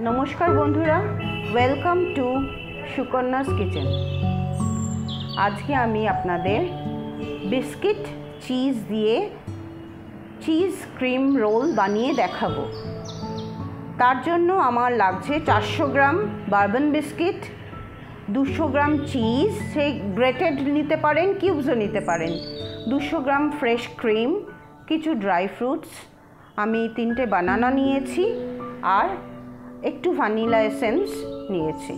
নমস্কার বন্ধুরা, welcome to সুকন্যাস kitchen. আজকে আমি আপনাদের বিস্কিট চিজ দিয়ে চিজ ক্রিম রোল বানিয়ে দেখাবো। তার জন্য আমার লাগছে 400 গ্রাম বারবন বিস্কিট, 200 গ্রাম চিজ, সে গ্রেটেড নিতে পারেন, কিউবসও নিতে পারেন, 200 গ্রাম ফ্রেশ ক্রিম, কিছু ড্রাই ফ্রুটস, আমি 3টে বানানা নিয়েছি আর একটু ভ্যানিলা এসেন্স নিয়েছি।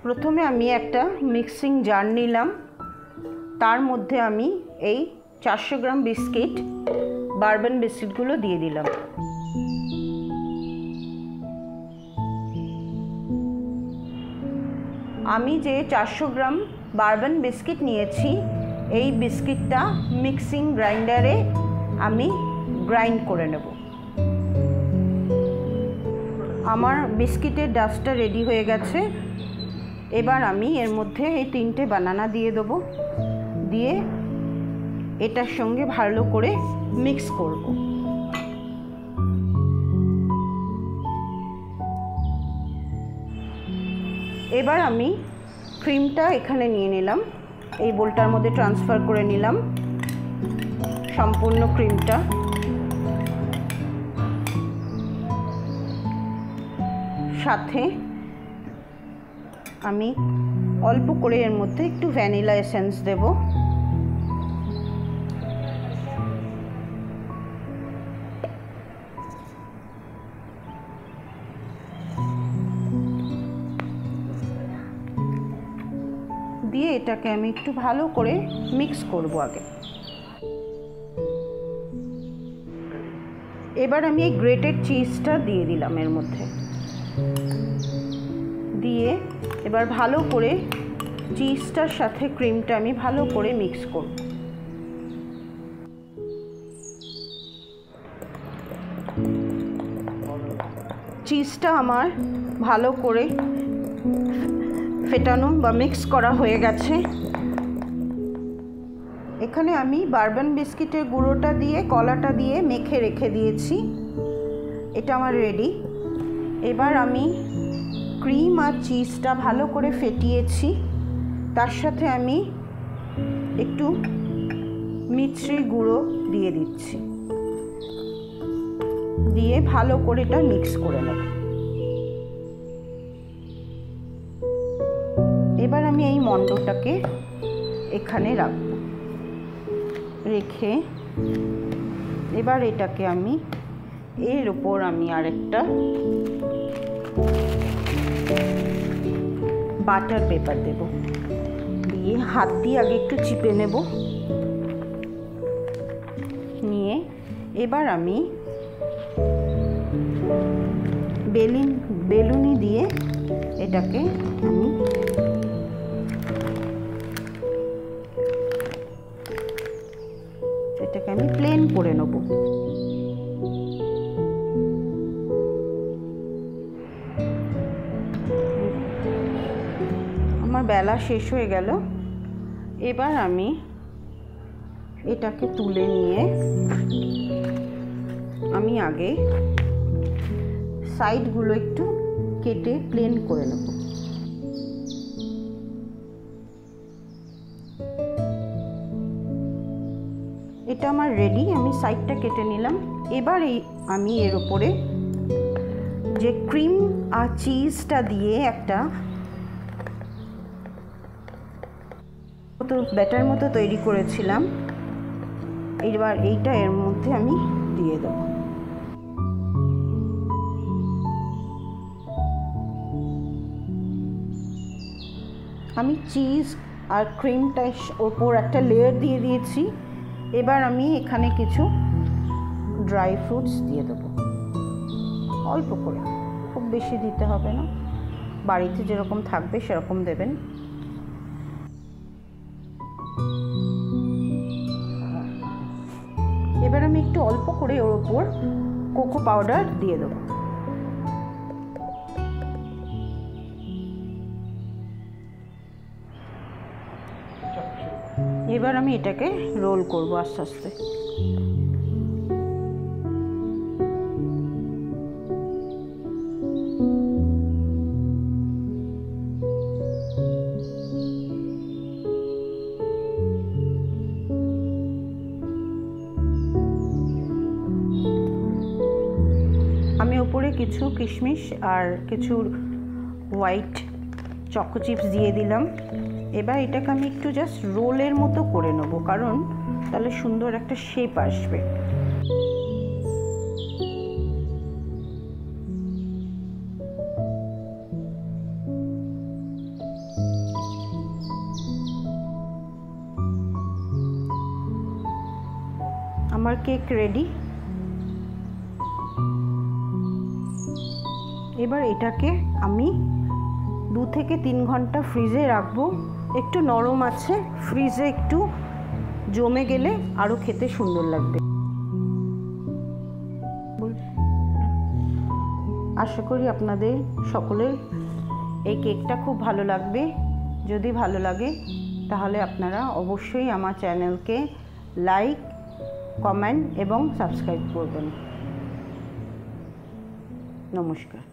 প্রথমে আমি একটা মিক্সিং জার নিলাম, তার মধ্যে আমি এই 400 গ্রাম বিস্কিট বারবন বিস্কিটগুলো দিয়ে দিলাম। আমি যে 400 গ্রাম বারবন বিস্কিট নিয়েছি, এই বিস্কিটটা মিক্সিং গ্রাইন্ডারে আমি গ্রাইন্ড করে নেব। আমার বিস্কিটের ডাস্টটা রেডি হয়ে গেছে। এবার আমি এর মধ্যে এই 3টে বানানা দিয়ে দেবো, দিয়ে এটার সঙ্গে ভালো করে মিক্স করব। এবার আমি ক্রিমটা এখানে নিয়ে নিলাম, এই বোলটার মধ্যে ট্রান্সফার করে নিলাম সম্পূর্ণ ক্রিমটা। সাথে আমি অল্প করে এর মধ্যে একটু ভ্যানিলা এসেন্স দেব। দিয়ে এটাকে আমি একটু ভালো করে মিক্স করব আগে। এবার আমি এই গ্রেটেড চিজটা দিয়ে দিলাম এর মধ্যে, দিয়ে এবার ভালো করে চিজটার সাথে ক্রিমটা আমি ভালো করে মিক্স করব। চিজটা আমার ভালো করে ফেটানো বা মিক্স করা হয়ে গেছে। এখানে আমি বারবন বিস্কিটের গুঁড়োটা দিয়ে কলাটা দিয়ে মেখে রেখে দিয়েছি, এটা আমার রেডি। এবার আমি ক্রিম আর চিজটা ভালো করে ফেটিয়েছি, তার সাথে আমি একটু মিছরির গুঁড়ো দিয়ে দিচ্ছি, দিয়ে ভালো করে এটা মিক্স করে নেব। এবার আমি এই মণ্ডটাকে এখানে রাখব, রেখে এবার এটাকে আমি এর উপর আমি আরেকটা বাটার পেপার দেব, দিয়ে হাত দিয়ে আগে একটু চিপে নেব, নিয়ে এবার আমি বেলুনি দিয়ে এটাকে আমি প্লেন করে নেব। আমার বেলা শেষ হয়ে গেল। এবার আমি এটাকে তুলে নিয়ে আমি আগে সাইডগুলো একটু কেটে প্লেন করে নেব। এটা আমার রেডি, আমি সাইডটা কেটে নিলাম। এবার আমি এর উপরে যে ক্রিম আর চিজটা দিয়ে একটা ব্যাটার মতো তৈরি করেছিলাম, এবার এইটা এর মধ্যে আমি দিয়ে দেব। আমি চিজ আর ক্রিমটার ওপর একটা লেয়ার দিয়ে দিয়েছি। এবার আমি এখানে কিছু ড্রাই ফ্রুটস দিয়ে দেবো, অল্প করে, খুব বেশি দিতে হবে না, বাড়িতে যেরকম থাকবে সেরকম দেবেন। এবার আমি একটু অল্প করে ওর ওপর কোকো পাউডার দিয়ে দেবো। এবার আমি এটাকে রোল করব আস্তে আস্তে। আমি উপরে কিছু কিশমিশ আর কিছু হোয়াইট চকো চিপস দিয়ে দিলাম। এবার এটাকে আমি একটু জাস্ট রোলের মতো করে নেবো, কারণ তাহলে সুন্দর একটা শেপ আসবে। আমার কেক রেডি। এবার এটাকে আমি 2 থেকে 3 ঘন্টা ফ্রিজে রাখবো। একটু নরম আছে, ফ্রিজে একটু জমে গেলে আরও খেতে সুন্দর লাগবে। আশা করি আপনাদের সকলের এই কেকটা খুব ভালো লাগবে। যদি ভালো লাগে তাহলে আপনারা অবশ্যই আমার চ্যানেলকে লাইক, কমেন্ট এবং সাবস্ক্রাইব করবেন। নমস্কার।